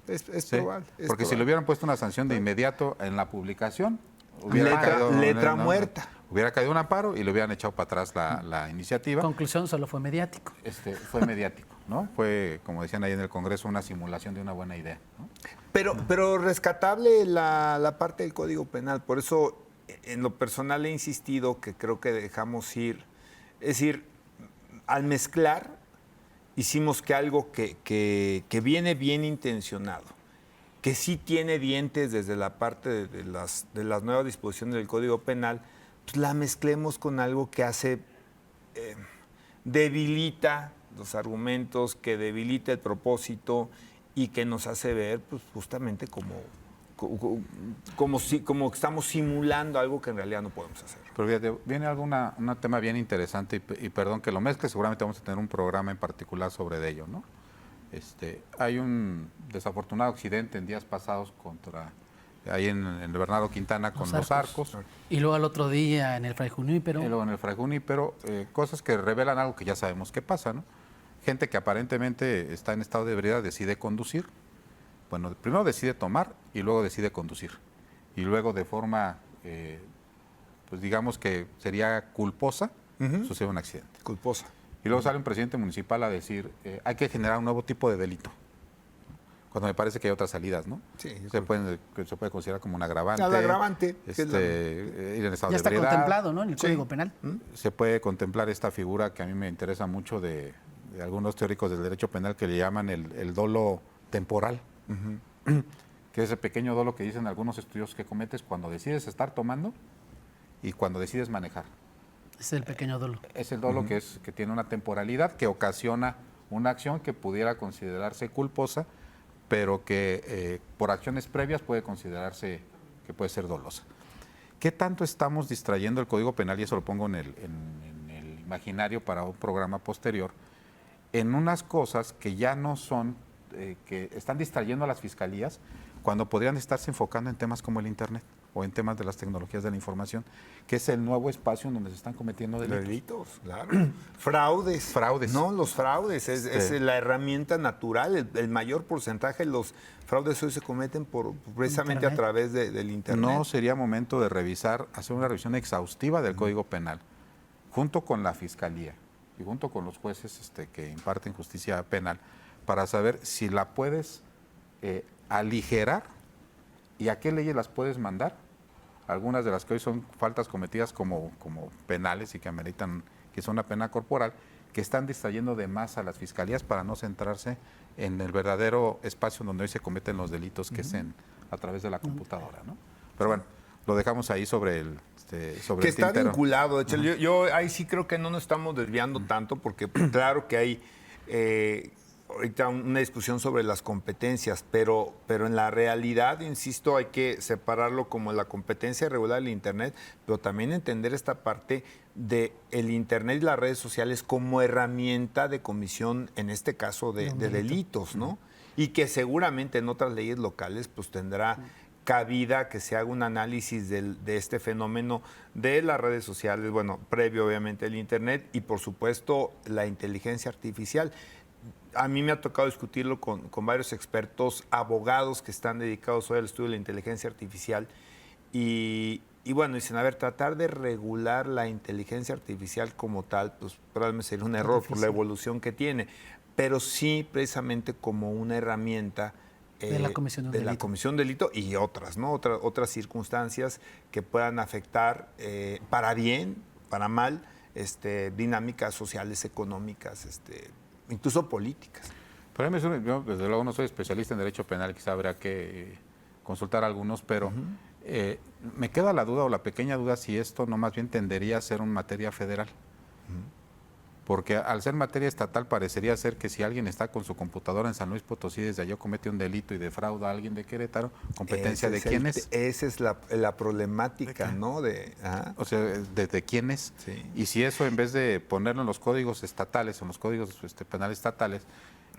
Es ¿Sí? probable. Porque si le hubieran puesto una sanción de inmediato en la publicación, hubiera letra muerta. Hubiera caído un amparo y le hubieran echado para atrás la iniciativa. Conclusión, solo fue mediático. Fue mediático, ¿no? Fue, como decían ahí en el Congreso, una simulación de una buena idea, ¿no? Pero rescatable la parte del Código Penal. Por eso, en lo personal he insistido que creo que dejamos ir. Es decir, al mezclar, hicimos que algo que viene bien intencionado, que sí tiene dientes desde la parte de las nuevas disposiciones del Código Penal, pues la mezclemos con algo que hace, debilita los argumentos, que debilita el propósito y que nos hace ver pues, justamente como que estamos simulando algo que en realidad no podemos hacer. Pero fíjate, viene un tema bien interesante y perdón que lo mezcle, seguramente vamos a tener un programa en particular sobre ello, ¿no? Hay un desafortunado accidente en días pasados ahí en el Bernardo Quintana con los arcos. Y luego al otro día en el Fray Junípero. Y luego en el Fray Junípero, cosas que revelan algo que ya sabemos que pasa, ¿no? Gente que aparentemente está en estado de ebriedad decide conducir. Bueno, primero decide tomar y luego decide conducir. Y luego de forma, pues digamos que sería culposa, sucede un accidente. Culposa. Y luego sale un presidente municipal a decir, hay que generar un nuevo tipo de delito. Cuando me parece que hay otras salidas, ¿no? Sí. Se puede considerar como un agravante. El agravante. Ir en estado ya de está ebriedad. contemplado, ¿no? En el Código Penal. Se puede contemplar esta figura que a mí me interesa mucho de algunos teóricos del derecho penal que le llaman el dolo temporal. Que es el pequeño dolo que dicen algunos estudios que cometes cuando decides estar tomando y cuando decides manejar. Es el pequeño dolo. Es el dolo que tiene una temporalidad que ocasiona una acción que pudiera considerarse culposa, pero que por acciones previas puede considerarse que puede ser dolosa. ¿Qué tanto estamos distrayendo el Código Penal? Y eso lo pongo en el imaginario para un programa posterior, en unas cosas que ya no son, que están distrayendo a las fiscalías cuando podrían estarse enfocando en temas como el Internet o en temas de las tecnologías de la información, que es el nuevo espacio en donde se están cometiendo delitos. Claro. Fraudes. No, los fraudes. Es la herramienta natural. El mayor porcentaje de los fraudes hoy se cometen precisamente a través del Internet. ¿No sería momento de hacer una revisión exhaustiva del Código Penal, junto con la Fiscalía y junto con los jueces que imparten justicia penal, para saber si la puedes aligerar y a qué leyes las puedes mandar? Algunas de las que hoy son faltas cometidas como penales y que ameritan que son una pena corporal, que están distrayendo de más a las fiscalías para no centrarse en el verdadero espacio donde hoy se cometen los delitos, que es a través de la computadora, ¿no? Pero bueno, lo dejamos ahí sobre el sobre que el está tintero. vinculado. De hecho, yo ahí sí creo que no nos estamos desviando tanto, porque claro que hay ahorita una discusión sobre las competencias, pero en la realidad, insisto, hay que separarlo como la competencia regular del Internet, pero también entender esta parte de el Internet y las redes sociales como herramienta de comisión, en este caso, de delitos, ¿no? Y que seguramente en otras leyes locales pues tendrá cabida que se haga un análisis de este fenómeno de las redes sociales, bueno, previo obviamente al Internet y por supuesto la inteligencia artificial. A mí me ha tocado discutirlo con varios expertos, abogados que están dedicados hoy al estudio de la inteligencia artificial y bueno, dicen, a ver, tratar de regular la inteligencia artificial como tal, pues probablemente sería un error por la evolución que tiene, pero sí precisamente como una herramienta de la comisión de un delito. la comisión de delito y otras, ¿no? Otras circunstancias que puedan afectar para bien, para mal, dinámicas sociales, económicas, incluso políticas. Pero a mí, yo desde luego no soy especialista en derecho penal, quizá habrá que consultar a algunos, pero me queda la duda o la pequeña duda si esto no más bien tendería a ser una materia federal. Porque al ser materia estatal parecería ser que si alguien está con su computadora en San Luis Potosí, desde allá comete un delito y defrauda a alguien de Querétaro, ¿competencia de quién es? Esa es la problemática, ¿no? O sea, ¿de quién es? Sí. Y si eso en vez de ponerlo en los códigos estatales, en los códigos penales estatales,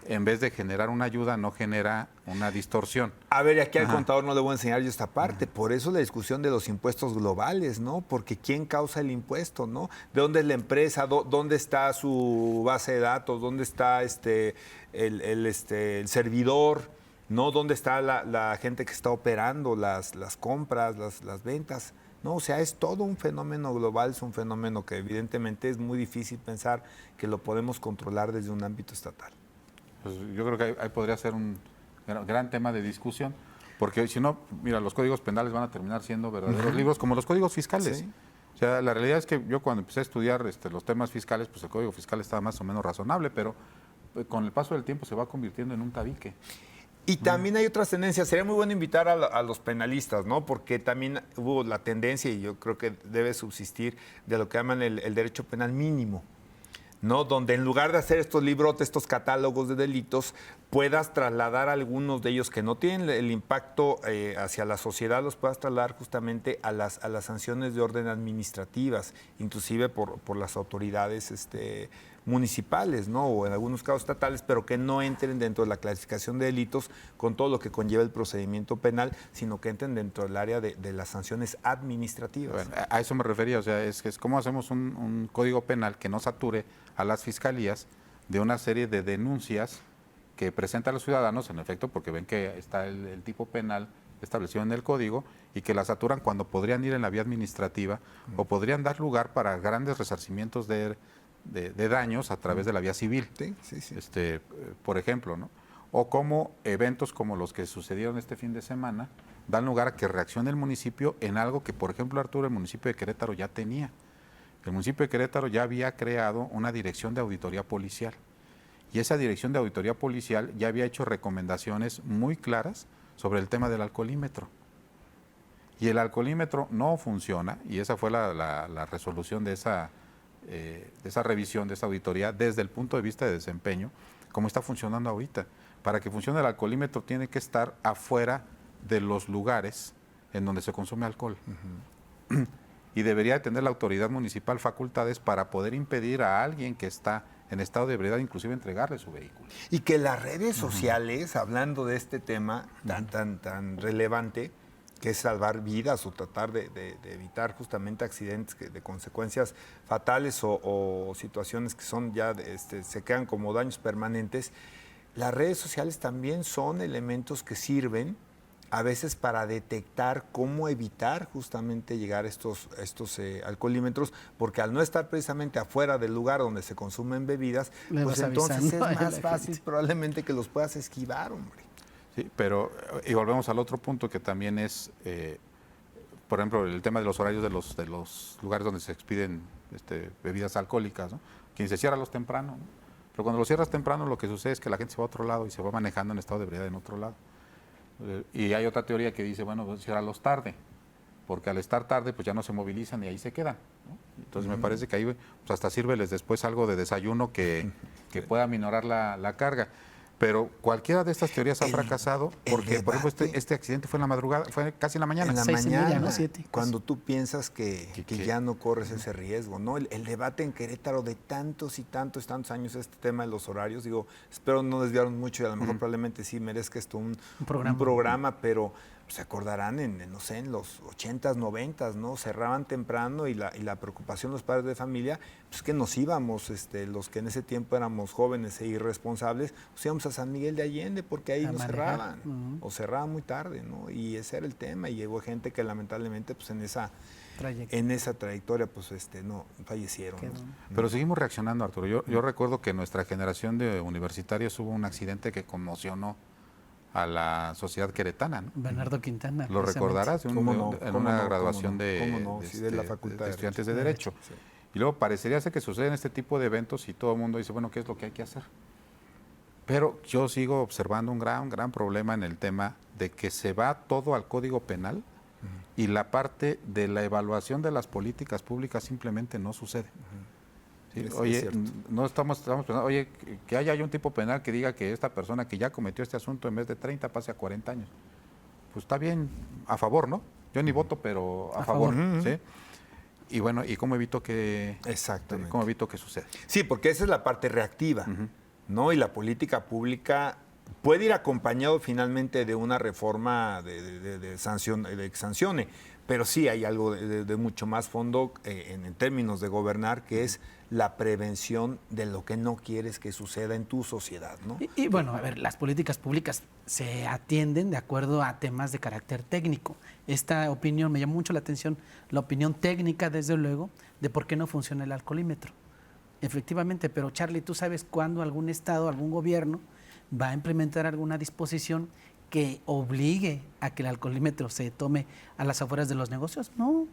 en vez de generar una ayuda, no genera una distorsión. A ver, aquí al contador no le voy a enseñar yo esta parte. Por eso la discusión de los impuestos globales, ¿no? Porque ¿quién causa el impuesto, no? ¿De dónde es la empresa? ¿Dónde está su base de datos? ¿Dónde está el servidor? ¿No? ¿Dónde está la gente que está operando las compras, las ventas? No, o sea, es todo un fenómeno global, es un fenómeno que evidentemente es muy difícil pensar que lo podemos controlar desde un ámbito estatal. Pues yo creo que ahí podría ser un gran tema de discusión, porque si no, mira, los códigos penales van a terminar siendo verdaderos libros como los códigos fiscales. Sí. O sea, la realidad es que yo cuando empecé a estudiar los temas fiscales, pues el código fiscal estaba más o menos razonable, pero con el paso del tiempo se va convirtiendo en un tabique. Y también hay otras tendencias. Sería muy bueno invitar a los penalistas, ¿no? Porque también hubo la tendencia, y yo creo que debe subsistir, de lo que llaman el derecho penal mínimo, ¿no? Donde en lugar de hacer estos librotes, estos catálogos de delitos, puedas trasladar algunos de ellos que no tienen el impacto hacia la sociedad, los puedas trasladar justamente a las sanciones de orden administrativas, inclusive por las autoridades municipales, ¿no? O en algunos casos estatales, pero que no entren dentro de la clasificación de delitos con todo lo que conlleva el procedimiento penal, sino que entren dentro del área de las sanciones administrativas. Bueno, a eso me refería, o sea, es cómo hacemos un código penal que no sature a las fiscalías de una serie de denuncias que presentan los ciudadanos, en efecto, porque ven que está el tipo penal establecido en el código y que la saturan cuando podrían ir en la vía administrativa o podrían dar lugar para grandes resarcimientos de daños a través de la vía civil, Sí. por ejemplo, ¿no? O como eventos como los que sucedieron este fin de semana dan lugar a que reaccione el municipio en algo que, por ejemplo, Arturo, el municipio de Querétaro ya tenía. El municipio de Querétaro ya había creado una dirección de auditoría policial y esa dirección de auditoría policial ya había hecho recomendaciones muy claras sobre el tema del alcoholímetro. Y el alcoholímetro no funciona, y esa fue la resolución de esa revisión, de esa auditoría, desde el punto de vista de desempeño, como está funcionando ahorita. Para que funcione el alcoholímetro tiene que estar afuera de los lugares en donde se consume alcohol. Y debería tener la autoridad municipal facultades para poder impedir a alguien que está en estado de ebriedad, inclusive entregarle su vehículo. Y que las redes sociales, hablando de este tema tan relevante, que es salvar vidas o tratar de evitar justamente accidentes de consecuencias fatales o situaciones que son ya se quedan como daños permanentes, las redes sociales también son elementos que sirven a veces para detectar cómo evitar justamente llegar a estos alcoholímetros, porque al no estar precisamente afuera del lugar donde se consumen bebidas, pues entonces es más fácil probablemente que los puedas esquivar, hombre. Sí, pero, y volvemos al otro punto que también es, por ejemplo, el tema de los horarios de los lugares donde se expiden bebidas alcohólicas, ¿no? quien se cierra los temprano, ¿no? Pero cuando los cierras temprano, lo que sucede es que la gente se va a otro lado y se va manejando en estado de ebriedad en otro lado. Y hay otra teoría que dice, bueno, pues ciérralos tarde, porque al estar tarde, pues ya no se movilizan y ahí se quedan, ¿no? Entonces me parece que ahí pues hasta sírveles después algo de desayuno que pueda minorar la carga. Pero cualquiera de estas teorías ha fracasado porque, por ejemplo, este accidente fue en la madrugada, fue casi en la mañana. En la 6:30, mañana, ¿no? 7. cuando tú piensas que ¿Qué? ya no corres ese riesgo, ¿no? El debate en Querétaro de tantos y tantos años, este tema de los horarios, digo, espero no desviarnos mucho y a lo mejor probablemente sí merezca esto un programa, pero se acordarán no sé, en los 80s, 90s, ¿no? Cerraban temprano y la preocupación de los padres de familia, pues que nos íbamos, los que en ese tiempo éramos jóvenes e irresponsables, nos íbamos a San Miguel de Allende porque ahí nos cerraban, o cerraban muy tarde, ¿no? Y ese era el tema, y hubo gente que lamentablemente pues en esa trayectoria pues no fallecieron, ¿no? Pero seguimos reaccionando, Arturo. Yo recuerdo que en nuestra generación de universitarios hubo un accidente que conmocionó a la sociedad queretana, ¿no? Bernardo Quintana. Lo recordarás en una graduación de la Facultad de Estudiantes de Derecho. Sí. Y luego parecería ser que suceden este tipo de eventos y todo el mundo dice, bueno, ¿qué es lo que hay que hacer? Pero yo sigo observando un gran problema en el tema de que se va todo al Código Penal y la parte de la evaluación de las políticas públicas simplemente no sucede. ¿Sí? Oye, no estamos pensando, oye, que haya un tipo penal que diga que esta persona que ya cometió este asunto en vez de 30 pase a 40 años. Pues está bien, a favor, ¿no? Yo ni voto, pero a favor. ¿Sí? Y bueno, ¿y cómo evito que suceda? Sí, porque esa es la parte reactiva, ¿no? Y la política pública puede ir acompañado finalmente de una reforma de que sancione, pero sí hay algo de mucho más fondo en términos de gobernar, que es la prevención de lo que no quieres que suceda en tu sociedad, ¿no? Y bueno, a ver, las políticas públicas se atienden de acuerdo a temas de carácter técnico. Esta opinión, me llamó mucho la atención, la opinión técnica, desde luego, de por qué no funciona el alcoholímetro. Efectivamente, pero Charlie, ¿tú sabes cuándo algún estado, algún gobierno va a implementar alguna disposición que obligue a que el alcoholímetro se tome a las afueras de los negocios? No,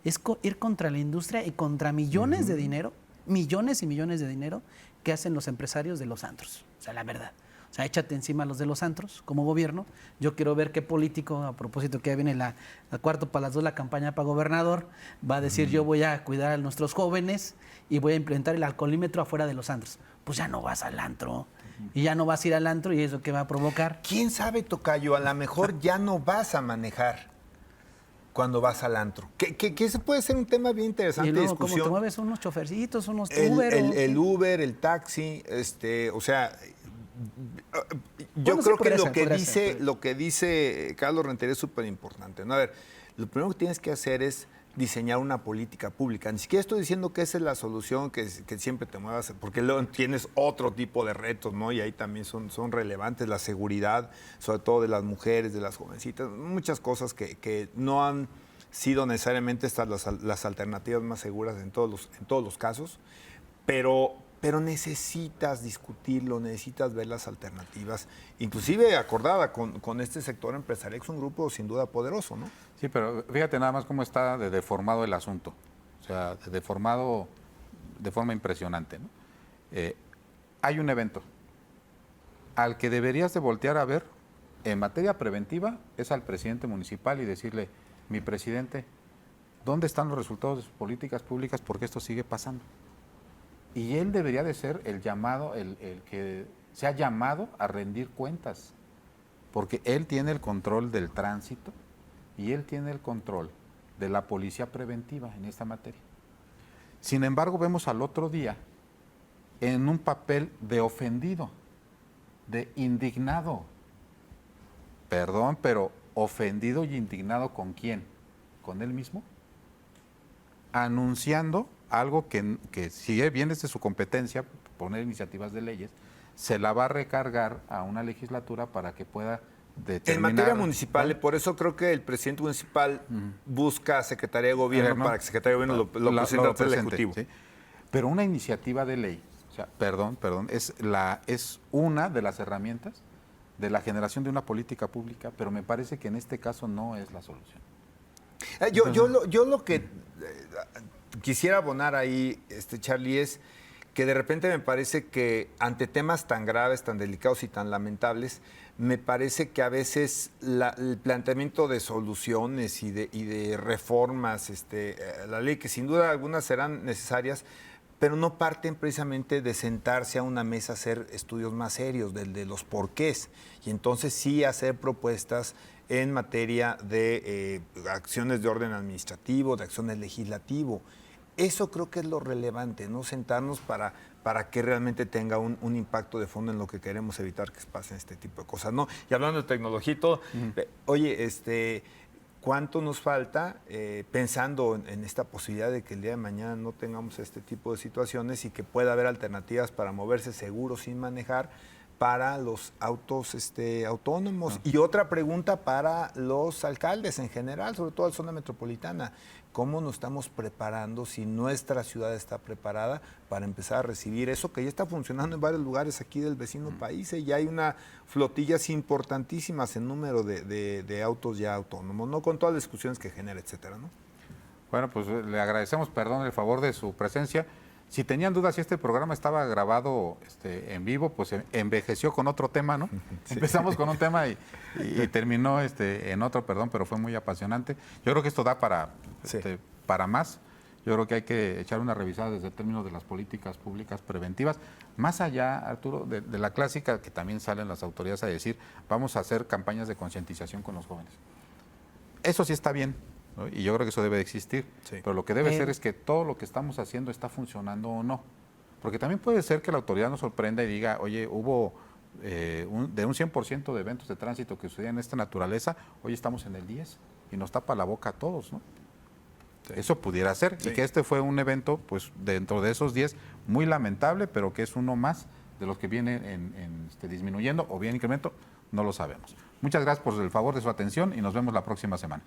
es ir contra la industria y contra millones de dinero, millones y millones de dinero que hacen los empresarios de los antros. O sea, la verdad. O sea, échate encima a los de los antros como gobierno. Yo quiero ver qué político, a propósito que ya viene la cuarto para las 2 la campaña para gobernador, va a decir yo voy a cuidar a nuestros jóvenes y voy a implementar el alcoholímetro afuera de los antros. Pues ya no vas al antro. Y ya no vas a ir al antro, y eso qué va a provocar. ¿Quién sabe, tocayo? A lo mejor ya no vas a manejar cuando vas al antro. Que ese puede ser un tema bien interesante de discusión. ¿Cómo te mueves? Unos chofercitos, unos Uber. ¿o el Uber, el taxi, o sea, yo Bueno, creo sí, que lo que dice Carlos Rentería es súper importante, ¿no? A ver, lo primero que tienes que hacer es diseñar una política pública. Ni siquiera estoy diciendo que esa es la solución, que siempre te muevas, porque luego tienes otro tipo de retos, ¿no? Y ahí también son relevantes, la seguridad, sobre todo de las mujeres, de las jovencitas, muchas cosas que no han sido necesariamente estas las alternativas más seguras en todos los casos, pero necesitas discutirlo, necesitas ver las alternativas, inclusive acordada con este sector empresarial, que es un grupo sin duda poderoso, ¿no? Sí, pero fíjate nada más cómo está de deformado el asunto. O sea, deformado de forma impresionante, ¿no? Hay un evento al que deberías de voltear a ver en materia preventiva, es al presidente municipal y decirle, mi presidente, ¿dónde están los resultados de sus políticas públicas? Porque esto sigue pasando. Y él debería de ser el llamado, el que se ha llamado a rendir cuentas, porque él tiene el control del tránsito y él tiene el control de la policía preventiva en esta materia. Sin embargo, vemos al otro día en un papel de ofendido, de indignado. Perdón, pero ofendido y indignado ¿con quién? ¿Con él mismo? Anunciando algo que si bien es de su competencia, poner iniciativas de leyes, se la va a recargar a una legislatura para que pueda determinar... En materia municipal, por eso creo que el presidente municipal busca a Secretaría de Gobierno para que Secretaría de Gobierno lo presente al Ejecutivo. ¿Sí? Pero una iniciativa de ley, o sea, perdón, es una de las herramientas de la generación de una política pública, pero me parece que en este caso no es la solución. Yo lo que quisiera abonar ahí, Charlie, es que de repente me parece que ante temas tan graves, tan delicados y tan lamentables, me parece que a veces el planteamiento de soluciones y de reformas, la ley, que sin duda algunas serán necesarias, pero no parten precisamente de sentarse a una mesa a hacer estudios más serios, de los porqués, y entonces sí hacer propuestas en materia de acciones de orden administrativo, de acciones legislativo. Eso creo que es lo relevante, ¿no? Sentarnos para que realmente tenga un impacto de fondo en lo que queremos evitar que pasen este tipo de cosas, ¿no? Y hablando de tecnología y todo, oye, ¿cuánto nos falta pensando en esta posibilidad de que el día de mañana no tengamos este tipo de situaciones y que pueda haber alternativas para moverse seguro sin manejar para los autos autónomos? Y otra pregunta para los alcaldes en general, sobre todo la zona metropolitana. ¿Cómo nos estamos preparando, si nuestra ciudad está preparada para empezar a recibir eso que ya está funcionando en varios lugares aquí del vecino país? Ya hay una flotillas importantísimas en número de autos ya autónomos, ¿no? Con todas las discusiones que genera, etcétera, ¿no? Bueno, pues le agradecemos, perdón, el favor de su presencia. Si tenían dudas si este programa estaba grabado en vivo, pues envejeció con otro tema, ¿no? Sí. Empezamos con un tema y terminó en otro, perdón, pero fue muy apasionante. Yo creo que esto da para más. Yo creo que hay que echar una revisada desde el término de las políticas públicas preventivas. Más allá, Arturo, de la clásica que también salen las autoridades a decir, vamos a hacer campañas de concientización con los jóvenes. Eso sí está bien, ¿no? Y yo creo que eso debe de existir, pero lo que debe ser es que todo lo que estamos haciendo está funcionando o no. Porque también puede ser que la autoridad nos sorprenda y diga, oye, hubo de un 100% de eventos de tránsito que sucedían en esta naturaleza, hoy estamos en el 10 y nos tapa la boca a todos, ¿no? Eso pudiera ser, y que este fue un evento, pues dentro de esos 10, muy lamentable, pero que es uno más de los que vienen disminuyendo o bien incremento, no lo sabemos. Muchas gracias por el favor de su atención y nos vemos la próxima semana.